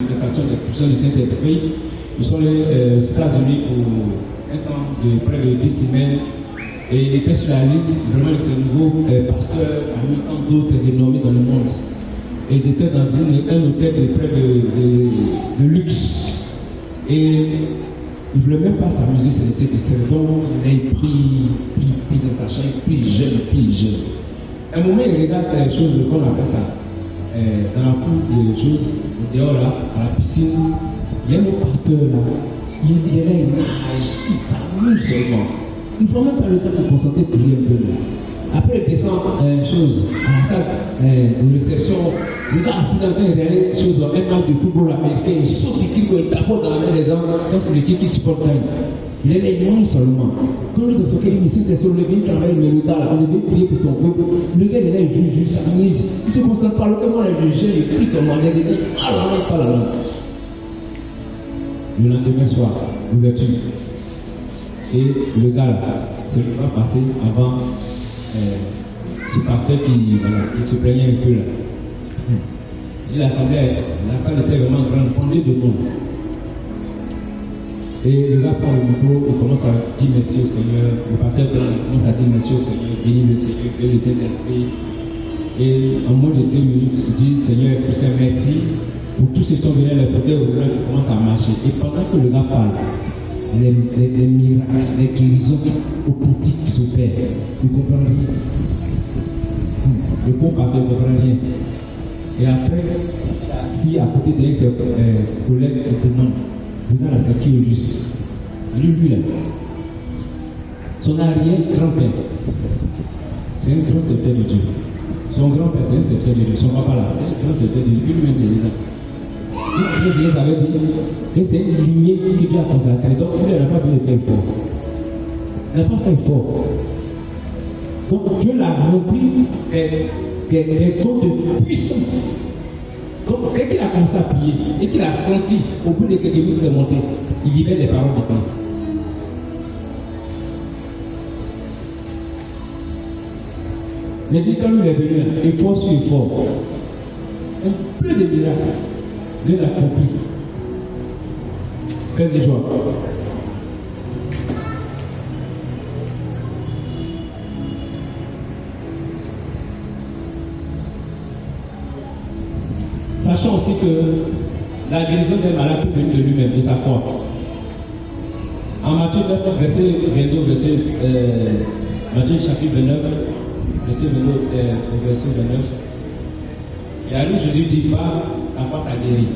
manifestation de la puissance du Saint-Esprit. Nous sommes allés aux États-Unis pour un temps de près de 10 semaines. Et il était sur la liste vraiment de ces nouveaux pasteurs parmi tant d'autres renommés dans le monde. Et ils étaient dans un hôtel de près de luxe. Et il ne voulait même pas s'amuser, se laisser distraire. Donc il a pris dans sa chambre, pris jeune. À un moment, il regarde les choses, qu'on appelle ça, dans la cour des choses, dehors là, à la piscine. Il y a un pasteur là, il a une nage, il s'amuse seulement. Il ne faut même pas le temps de se concentrer pour prier un peu là. Après, il descend à la salle de réception. Le gars assis dans un dernier chose, un match de football américain, il saute, il tapote dans la main des gens. Quand c'est l'équipe qui supporte, il est là, il mange seulement. Quand il est dans son cœur, il s'est sur le vient travailler, mais le gars, on devait prier pour ton peuple. Le gars, il est là, il juge, s'amuse. Il se concentre pas, le comment il juge, il prie son mandat, il dit, ah, il parle là. Le lendemain soir, l'ouverture. Et le gars là, c'est le pas passé avant ce pasteur il se plaignait un peu là. La salle était vraiment grande, pendée de monde. Et le gars prend le micro, il commence à dire merci au Seigneur. Le pasteur commence à dire merci au Seigneur, bénis le Seigneur, bénis le Saint-Esprit. Et en moins de 2 minutes, il dit Seigneur, est-ce que c'est merci pour tous ceux qui sont venus, les fauteuils roulants qui commencent à marcher. Et pendant que le gars parle, les miracles, les guérisons aux petits qui s'opèrent, il ne comprend rien. Le bon pasteur ne comprend rien. Et après, si à côté de ses collègues qui demandent, le gars là, c'est qui au juste? Lui là, son arrière-grand-père, c'est un grand serviteur de Dieu. Son grand-père, c'est un serviteur de Dieu. Son papa là, c'est un grand serviteur de Dieu. Lui-même, c'est là. Lui, ça veut dire que c'est une lignée que Dieu a consacrée. Donc, lui, il n'a pas pu faire fort. Il n'a pas fait fort. Donc, Dieu l'a rempli des dons de puissance. Donc, dès qu'il a commencé à prier et qu'il a senti, au bout de quelques minutes, c'est monté, il libère les paroles de Dieu. Mais puis, quand il est venu, effort sur effort, un peu de miracles, Dieu l'a compris. Reste de joie. Sachant aussi que la guérison d'un malade peut venir de lui-même, de sa foi. En Matthieu 9, verset 22, Matthieu chapitre 29, verset 29, et à lui Jésus dit, va, ta foi t'a guéri.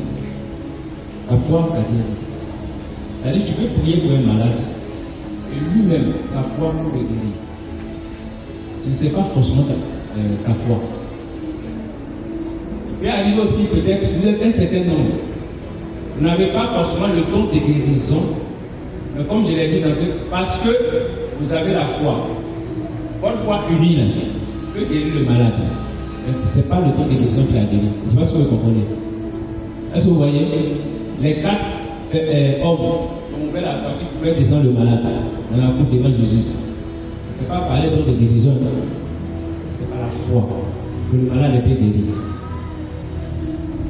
Ta foi t'a guéri. C'est-à-dire tu peux prier pour un malade, et lui-même, sa foi peut le guérir. Ce n'est pas forcément ta foi. Il peut arriver aussi peut-être, vous êtes un certain nombre. Vous n'avez pas forcément le don de guérison, mais comme je l'ai dit d'entrée, parce que vous avez la foi. Votre foi unie peut guérir le malade. Ce n'est pas le don de guérison qui l'a guéri. C'est pas ce que vous comprenez. Est-ce que vous voyez? Les 4 hommes ont ouvert la porte pour pouvaient descendre le malade dans la cour devant Jésus. Ce n'est pas par les dons de guérison, c'est par la foi que le malade était guéri.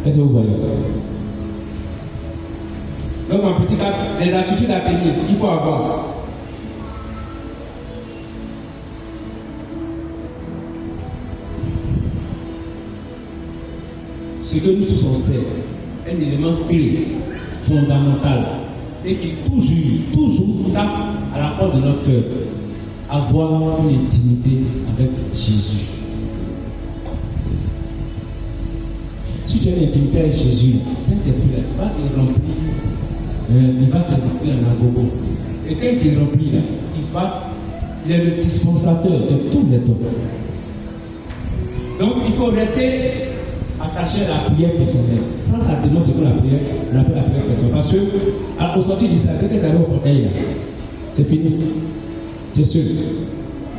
Est-ce que vous voyez? Donc, en petit 4, les attitudes à tenir qu'il faut avoir. Ce que nous tous on sait, un élément clé, fondamental, et qui toujours tape à la porte de notre cœur, avoir une intimité avec Jésus. Si tu as une intimité avec Jésus, Saint-Esprit va te remplir, il va te remplir en agogo. Et quand il te remplit, il est le dispensateur de tous les dons. Donc il faut rester attaché à la prière personnelle. Ça demande ce qu'on appelle la prière personnelle. Parce que, au sortir du salut, dès que tu arrives au portail, c'est fini. C'est sûr.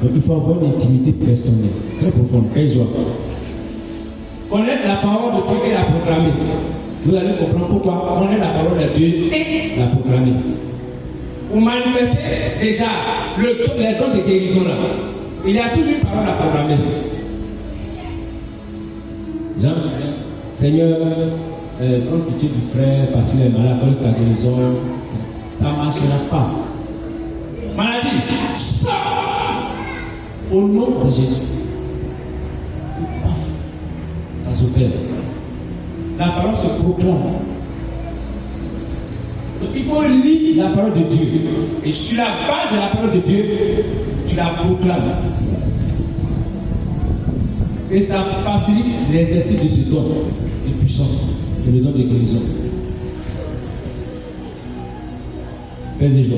Donc il faut avoir une intimité personnelle, très profonde, très joie. Connaître la parole de Dieu et la proclamer. Vous allez comprendre pourquoi connaître la parole de Dieu et la proclamer. Pour manifester déjà les dons de guérison là, il y a toujours une parole à proclamer. Jean, Seigneur, prendre pitié du frère parce qu'il est malade, parce que la guérison, ça ne marchera pas. Maladie, sors au nom de Jésus. Ça s'opère. La parole se proclame. Donc il faut lire la parole de Dieu. Et sur la base de la parole de Dieu, tu la proclames. Et ça facilite l'exercice de ce don de puissance, de le don de guérison. Paix et joie.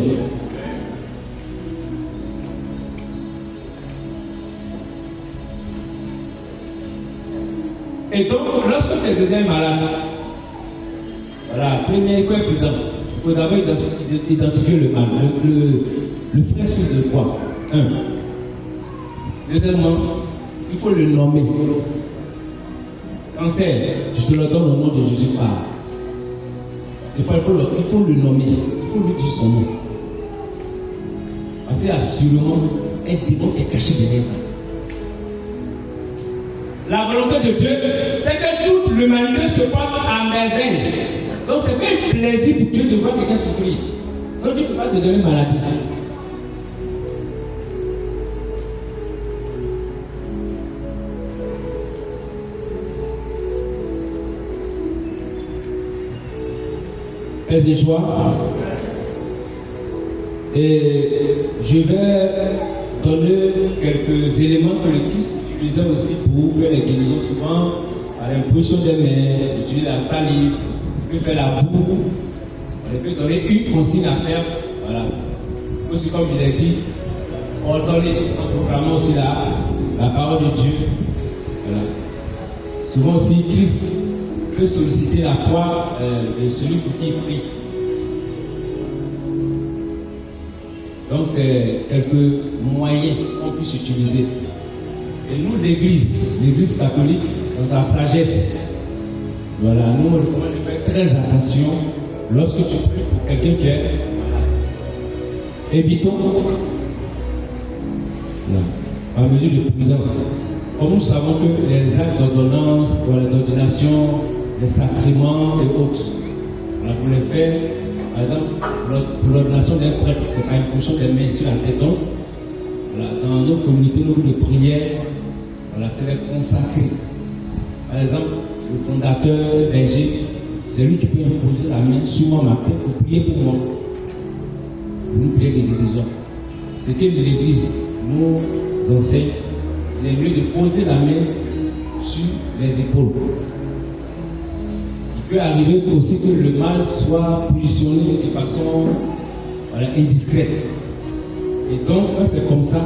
Et donc, lorsque tu es déjà malade, voilà, premier, il faut être prudent. Il faut d'abord identifier le mal. Le frère souffre de quoi? Deuxièmement, il faut le nommer. Cancer, je te le donne au nom de Jésus. Il faut le nommer. Il faut lui dire son nom. Parce qu'il y a sûrement un démon qui est caché derrière ça. La volonté de Dieu, c'est que toute l'humanité se porte à merveille. Donc c'est pas un plaisir pour Dieu de voir quelqu'un souffrir. Donc Dieu ne peut pas te donner maladie. Paix et joie. Et je vais donner quelques éléments que le Christ utilisait aussi pour faire les guérisons, souvent par l'impression des mains, utiliser la salive, il peut faire la boue, on peut donner une consigne à faire, voilà. Aussi comme il a dit, ordonner en proclamant aussi la parole de Dieu. Voilà. Souvent aussi, Christ peut solliciter la foi de celui pour qui il prie. Donc c'est quelques moyens qu'on puisse utiliser. Et nous, l'Église catholique, dans sa sagesse, voilà, nous on recommande de faire très attention lorsque tu pries pour quelqu'un qui est malade. Évitons, par mesure de prudence, comme nous savons que les actes d'ordonnance, d'ordination, les sacrements et autres, voilà, pour les faire, par exemple, pour l'ordination d'un prêtre, c'est pas une position des mains sur la tête. Donc, voilà, dans nos communautés, nos groupes de prière, voilà, c'est les consacrer. Par exemple, le fondateur berger, c'est lui qui peut imposer la main sur moi, ma tête, pour prier pour moi. Pour nous prier de guérison. C'est que l'Église nous enseigne, il est mieux de poser la main sur les épaules. Il peut arriver aussi que le mal soit positionné de façon indiscrète. Et donc, quand c'est comme ça,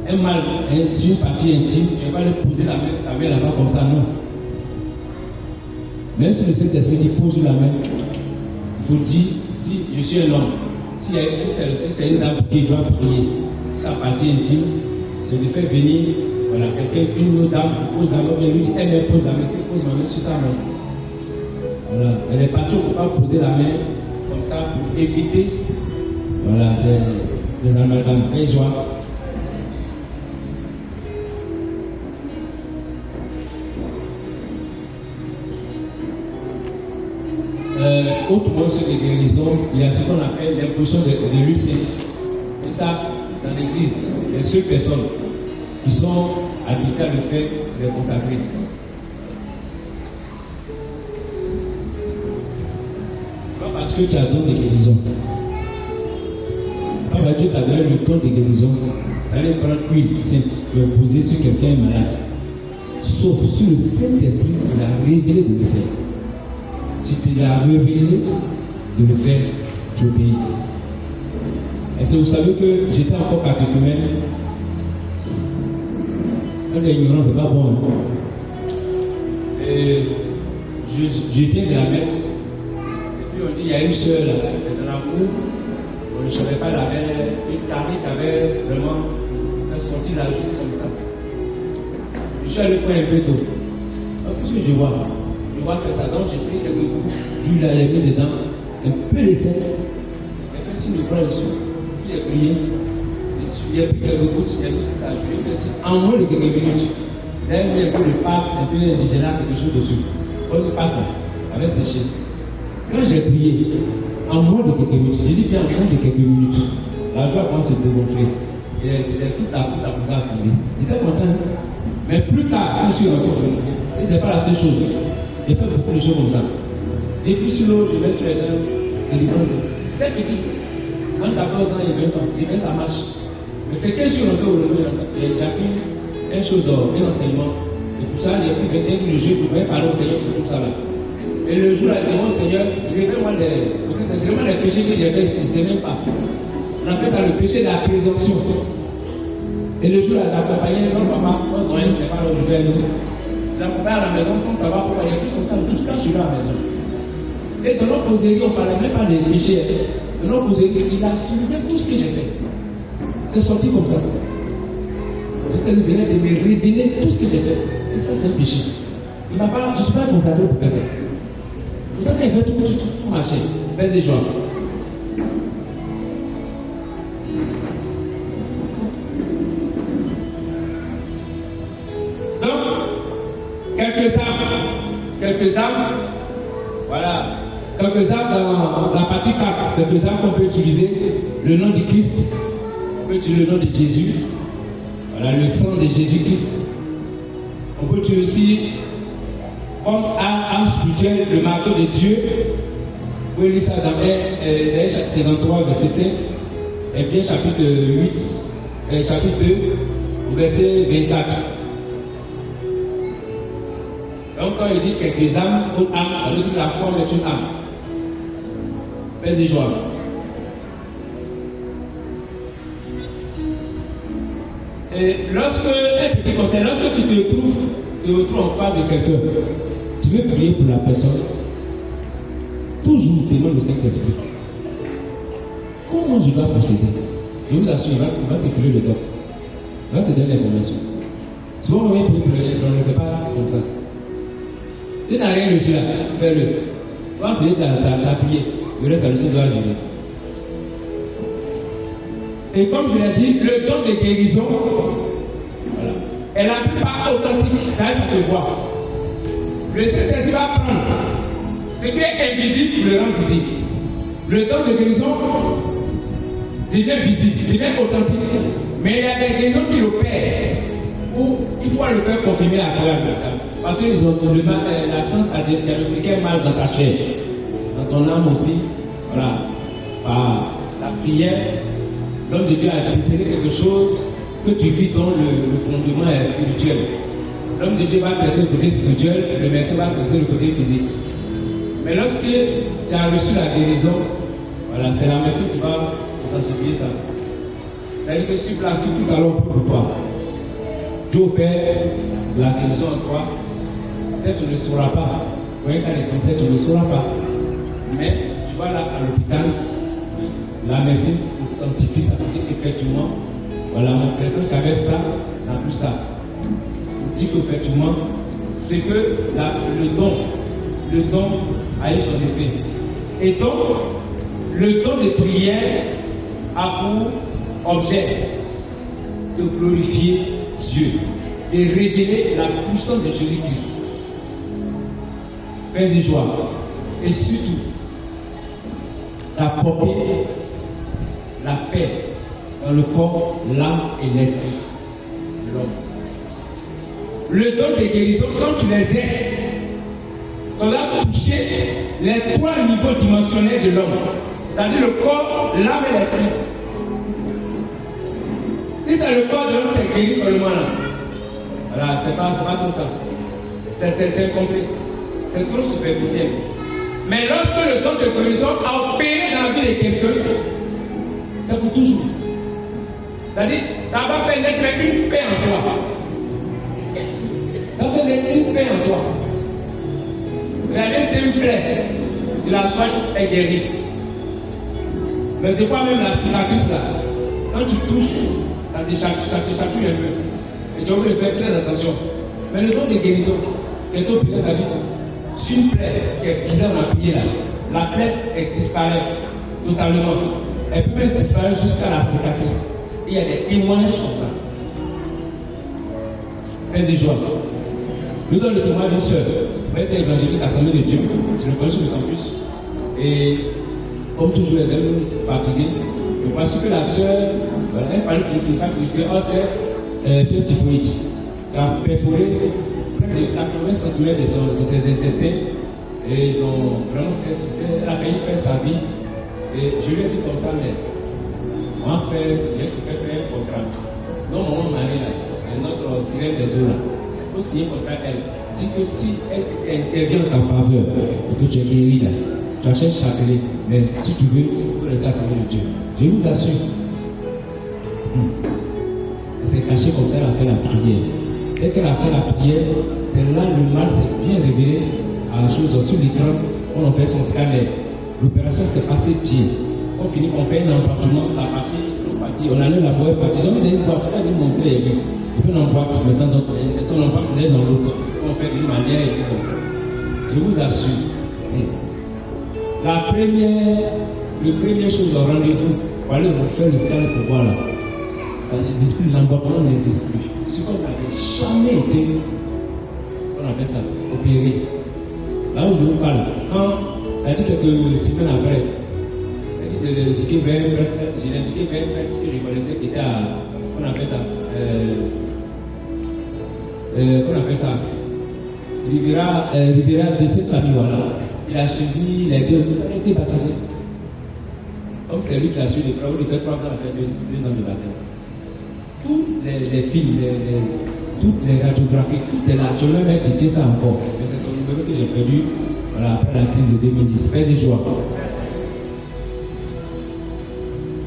un mal sur une partie intime, tu ne vas pas lui poser la main, ta main là-bas comme ça, non. Même si le Saint-Esprit dit pose la main, il faut dire, si je suis un homme, si c'est une dame qui doit prier, sa partie intime, c'est de faire venir une autre dame qui pose la main, bien lui dit, elle pose la main, elle pose la main sur sa main. Voilà. Et les patrons ne peuvent pas poser la main comme ça pour éviter les amalgames. Et joie. Autre moyen de guérison, il y a ce qu'on appelle l'imposition de l'huile sainte. Et ça, dans l'église, les seules personnes qui sont habilitées à le faire, c'est les consacrés. Pas parce que tu as don de guérison. Pas parce que Dieu t'a donné le don de guérison. Tu allais prendre l'huile sainte pour poser sur quelqu'un malade. Sauf si le Saint-Esprit te l'a révélé de le faire. Si tu l'as révélé de le faire, tu obéis. Est-ce que vous savez que j'étais encore catéchumène? Quand tu es ignorant, c'est pas bon. Hein? Et je viens de la messe. Et puis on dit il y a une soeur là, dans la cour. Je ne savais pas, elle avait une carie qui avait vraiment fait sortir la joue comme ça. Je suis allé prendre un peu d'eau. Qu'est-ce que je vois? Faire ça, donc j'ai pris quelques coups, je l'ai mis dedans, un peu de sel, j'ai fait signe de croix dessus, puis j'ai prié, j'ai pris quelques gouttes, j'ai mis ça, je l'ai mis en moins de quelques minutes, j'ai mis un peu de pâte, un peu d'indigénat, quelque chose dessus. bonne pâte avait séché. Quand j'ai prié, en moins de quelques minutes, j'ai dit bien en moins de quelques minutes, la joie commence à se dégonfler. Et toute la poudre a commencé à fonder. J'étais content. Mais plus tard, quand je suis rentré, et ce n'est pas la seule chose. J'ai fait beaucoup de choses comme ça. Depuis sur l'eau, je vais sur les gens, et les bonnes choses. J'étais petit. Quand tu as 14 ans et 20 ans, j'ai fait ça marche. Mais c'est que je suis rentré aujourd'hui, j'ai appris une chose, un enseignement. Et pour ça, j'ai pris 21 jours de jeu pour bien parler au Seigneur pour tout ça là. Et le jour là, mon Seigneur, il est vraiment c'est vraiment les péchés que j'ai fait ici, c'est même pas. On appelle ça le péché de la présomption. Et le jour là, l'accompagné, non, papa, on n'est pas là aujourd'hui à nous. L'accompagné à la maison sans savoir pourquoi il y a plus son sang jusqu'à je suis là à la maison. Et dans notre causerie, on ne parlait même pas des péchés. Dans notre causerie, il a soulevé tout ce que j'ai fait. C'est sorti comme ça. C'est de me révéler tout ce que j'ai fait. Et ça, c'est un péché. Je ne suis pas consacré pour faire ça. Je dois faire tout marcher. Fais-y, joie. Donc, quelques âmes, voilà, quelques âmes dans la partie 4, quelques âmes qu'on peut utiliser, le nom du Christ, on peut utiliser le nom de Jésus, voilà, le sang de Jésus-Christ. On peut utiliser aussi comme âme spirituelle le marteau de Dieu. Vous pouvez lire ça dans Ésaïe 53, verset 5, et bien chapitre 8, chapitre 2, verset 24. Donc quand il dit quelques âmes, autres âmes, ça veut dire que la forme est une âme. Fais-y joie. Et un petit conseil, lorsque tu te retrouves en face de quelqu'un, tu veux prier pour la personne, toujours demande le Saint-Esprit. Comment je dois procéder? Je vous assure, il va te filer le dos. Il va te donner l'information. Souvent, on vient prier pour les gens, on ne fait pas comme ça. Tu n'as rien reçu là, fais-le. Quand c'est tu as prié, le reste, ça le doit gérer. Et comme je l'ai dit, le don de guérison, voilà, elle n'est pas authentique, ça se voit. Le Saint-Esprit va prendre ce qui est invisible, le rend visible. Le don de guérison devient visible, devient authentique. Mais il y a des guérisons qui l'opèrent, où il faut le faire confirmer à travers le temps. Parce que la science a diagnostiqué mal dans ta chair, dans ton âme aussi. Voilà. Par la prière, l'homme de Dieu a décelé quelque chose que tu vis dans le fondement spirituel. L'homme de Dieu va traiter le côté spirituel, le médecin va traiter le côté physique. Mais lorsque tu as reçu la guérison, voilà, c'est la médecine qui va identifier ça. C'est-à-dire que sur place, tout alors pour toi. Dieu opère la guérison en toi. Peut-être tu ne le sauras pas. Pour un cas de cancer, tu ne le sauras pas. Mais tu vas là à l'hôpital, la médecine identifie ça, effectivement, voilà, quelqu'un qui avait ça n'a plus ça. On dit qu'effectivement, c'est que le don a eu son effet. Et donc, le don de prière a pour objet de glorifier Dieu, de révéler la puissance de Jésus-Christ. Paix et joie. Et surtout, d'apporter la paix dans le corps, l'âme et l'esprit de l'homme. Le don de guérison, quand tu l'exerces, ça va toucher les 3 niveaux dimensionnels de l'homme. C'est-à-dire le corps, l'âme et l'esprit. Si c'est le corps de l'homme qui est guéri seulement là, voilà, c'est pas tout ça. C'est incomplet. C'est trop superficiel. Mais lorsque le don de guérison a opéré dans la vie de quelqu'un, c'est pour toujours. C'est-à-dire, ça va faire naître une paix en toi. Ça fait naître une paix en toi. Regardez, c'est une plaie. Tu la soignes, elle guérit. Mais des fois même la cicatrice là, quand tu touches, ça te chatouille un peu. Et tu vas faire très attention. Mais le don de guérison, qui est au pied de ta vie, sur une plaie qui est bizarre dans la pied là, la plaie elle disparaît totalement. Elle peut même disparaître jusqu'à la cicatrice. Il y a des témoignages comme ça. Paix et joie. Nous donne le témoignage d'une soeur. prêtre évangélique Assemblée de Dieu. Je le connais sur le campus. Et comme toujours, les élèves sont fatigués. Et voici que la sœur, elle parlait d'une femme qui fait fièvre typhoïde, qui a perforé près de 80 cm de ses intestins. Et ils ont vraiment elle a failli perdre sa vie. Et je lui ai dit comme ça, mais on va faire, j'ai fait faire un contrat. Non, maman Marie, là, et notre sirène des eaux, là, il faut signer un contrat elle. Dit que si elle intervient en ta faveur, et que tu es guéri, là, tu achètes chapelet, mais si tu veux, il faut laisser assembler de Dieu. Je vous assure. C'est caché comme ça, elle a fait la prière. Dès qu'elle a fait la prière, c'est là le mal s'est bien révélé à la chose sur l'écran. On a fait son scanner. L'opération s'est passée bien. On finit, on fait un embarquement, la partie, on allait la boîte partie. Ils ont mis une boîte, elle nous montrer. Et puis on embarque maintenant, donc on embarque l'un dans l'autre. On fait d'une manière et tout. Je vous assure. La première chose au rendez-vous, pour aller refaire le scanner pour voir là. Ça n'existe plus, l'embarquement n'existe plus. Ce qu'on n'avait jamais été, on appelle ça, opéré. Là où je vous parle, quand ça a dit quelques semaines après, j'ai indiqué vers un prêtre que je connaissais qui était à, on appelle ça, Riviera de cette famille, voilà. Il a suivi les deux, il a été baptisé. Comme c'est lui qui a suivi les travaux, il fait 3 ans, il a fait 2 ans de baptême. Tous les films, toutes les radiographies, tout est là. Je vais même éditer ça encore. Mais c'est son numéro que j'ai perdu voilà, après la crise de 2010. Paix et joie.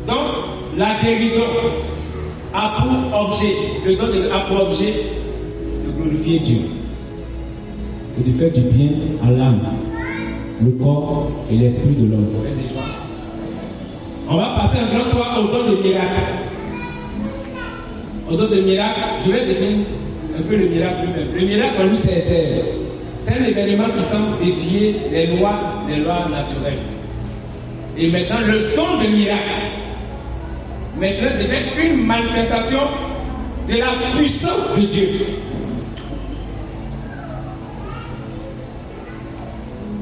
Donc, la guérison a pour objet, le don a pour objet de glorifier Dieu et de faire du bien à l'âme, le corps et l'esprit de l'homme. Paix et joie. On va passer un grand tour au don de miracle. Au don de miracle, je vais définir un peu le miracle lui-même. Le miracle, pour lui, c'est un événement qui semble défier les lois naturelles. Et maintenant, le don de miracle, maintenant, devient une manifestation de la puissance de Dieu.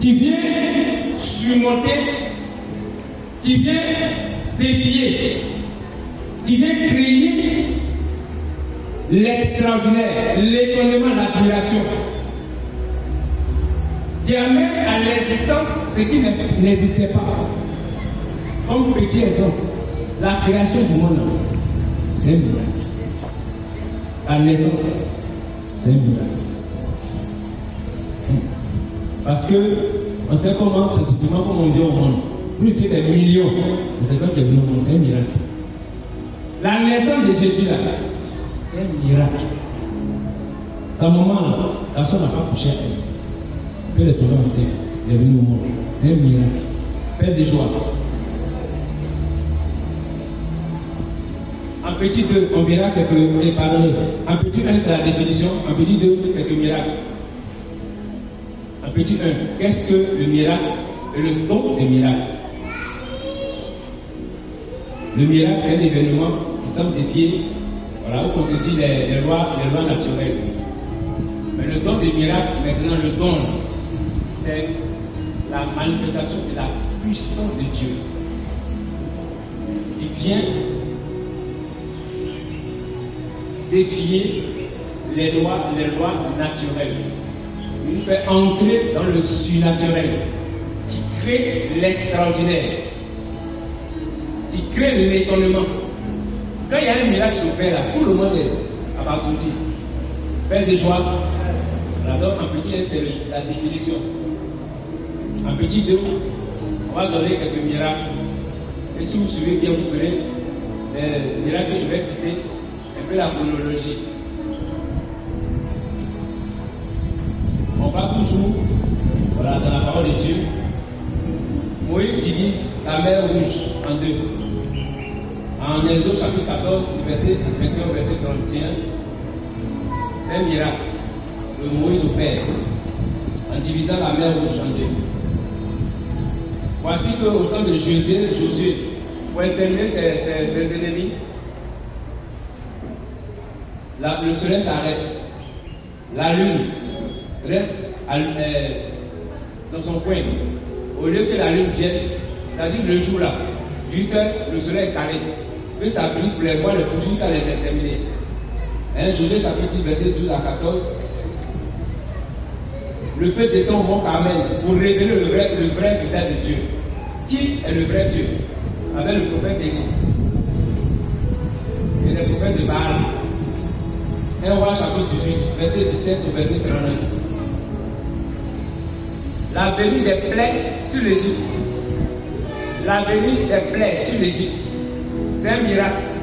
Qui vient surmonter, qui vient défier, qui vient créer l'extraordinaire, l'étonnement, l'admiration, qui amène à l'existence ce qui n'existait pas. Comme petit exemple, la création du monde, c'est un miracle. La naissance, c'est un miracle. Parce que on sait comment, scientifiquement, comment on vient au monde. Plus tu es des millions, mais c'est quand tu es venu au monde, c'est un miracle. La naissance de Jésus là, c'est un miracle. Sa maman là, la soeur n'a pas couché à elle. Puis elle est tombée enceinte, elle est venue au monde. C'est un miracle. Paix et joie. En petit 2, on verra quelques. Pardonnez. En petit 1, c'est la définition. En petit 2, quelques miracles. En petit 1, qu'est-ce que le miracle et le don des miracles? Le miracle, c'est un événement qui semble défier, voilà, où on te dit les lois naturelles. Mais le don des miracles, maintenant, le don, c'est la manifestation de la puissance de Dieu qui vient défier les lois naturelles. Il nous fait entrer dans le surnaturel qui crée l'extraordinaire, qui crée l'étonnement. Quand il y a un miracle sur terre, tout le monde est abasourdi. Paix et joie. Alors, en petit 1, c'est la définition. En petit 2, on va donner quelques miracles. Et si vous suivez bien, vous verrez les miracles que je vais citer, un peu la chronologie. On va toujours, voilà, dans la parole de Dieu. Moïse divise la mer rouge en deux. En Exode chapitre 14, verset 21, verset 31, c'est un miracle que Moïse opère en divisant la mer rouge en deux. Voici qu'au temps de Josué, pour exterminer ses ennemis, le soleil s'arrête, la lune reste dans son coin. Au lieu que la lune vienne, ça dit le jour là, vu que le soleil est carré, que ça brille pour les voir, les poursuivre, ça les exterminer. Josué chapitre 10, verset 12 à 14. Le feu descend au mont Carmel pour révéler le vrai visage de Dieu. Qui est le vrai Dieu? Avec le prophète Élie et les prophètes de Baal. 1 Roi chapitre 18, verset 17 au verset 39. La venue des plaies sur l'Égypte. La venue des plaies sur l'Égypte. C'est un miracle.